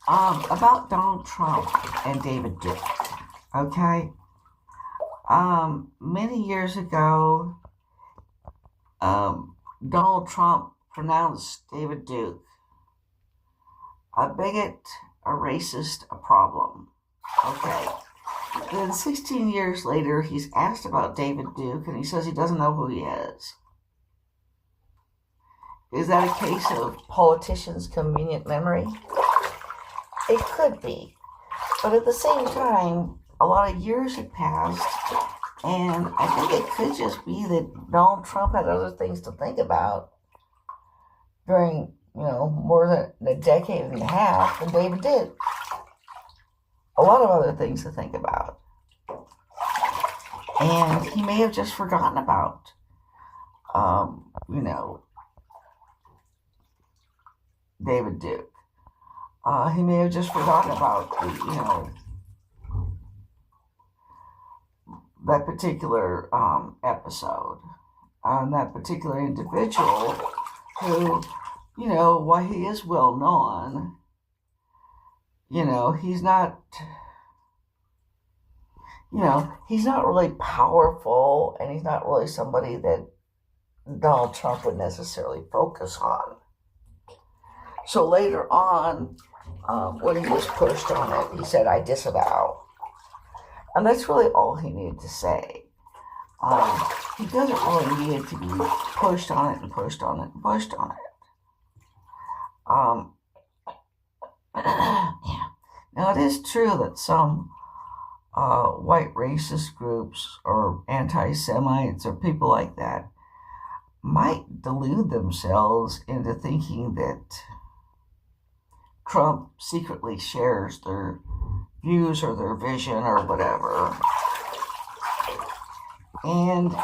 About Donald Trump and David Duke. Okay. Many years ago, Donald Trump pronounced David Duke a bigot, a racist, a problem. Okay. Then 16 years later, he's asked about David Duke, and he says he doesn't know who he is. Is that a case of politicians' convenient memory? It could be. But at the same time, a lot of years had passed, and I think it could just be that Donald Trump had other things to think about during, more than a decade and a half than David did. A lot of other things to think about. And he may have just forgotten about, David Duke. He may have just forgotten about that particular episode, that particular individual who, while he is well known, he's not, he's not really powerful, and he's not really somebody that Donald Trump would necessarily focus on. So later on, when he was pushed on it, he said, "I disavow." And that's really all he needed to say. He doesn't really need to be pushed on it and pushed on it and pushed on it. Yeah. Now, it is true that some white racist groups or anti-Semites or people like that might delude themselves into thinking that Trump secretly shares their views or their vision or whatever. And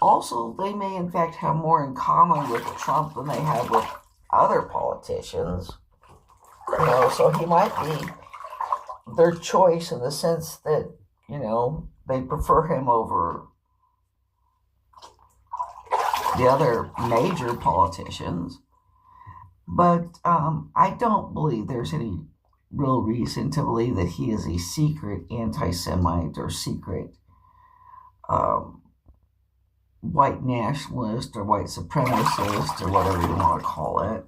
also, they may in fact have more in common with Trump than they have with other politicians. So he might be their choice in the sense that, they prefer him over the other major politicians. But I don't believe there's any real reason to believe that he is a secret anti-Semite or secret white nationalist or white supremacist or whatever you want to call it.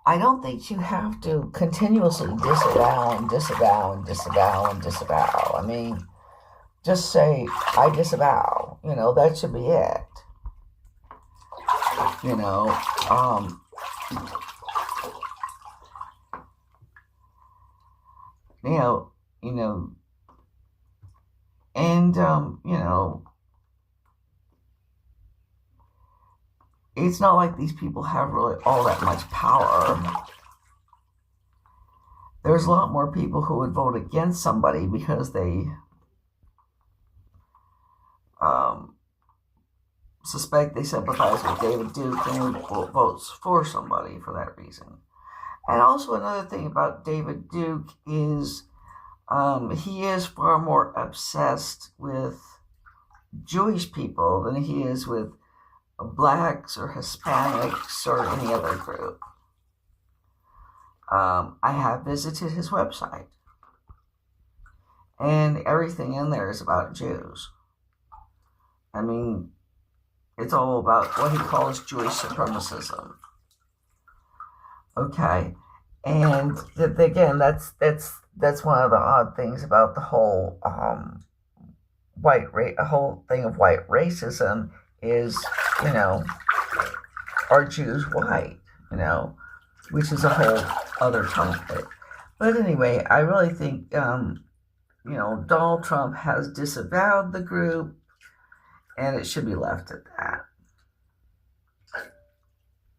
I don't think you have to continuously disavow and disavow and disavow and disavow. I mean, just say, "I disavow." That should be it. It's not like these people have really all that much power. There's a lot more people who would vote against somebody because they suspect they sympathize with David Duke and votes for somebody for that reason. And also another thing about David Duke is he is far more obsessed with Jewish people than he is with blacks or Hispanics or any other group. I have visited his website, and everything in there is about Jews. I mean, it's all about what he calls Jewish supremacism. Okay, and again, that's one of the odd things about the whole whole thing of white racism is, are Jews white? Which is a whole other topic. But anyway, I really think Donald Trump has disavowed the group, and it should be left at that.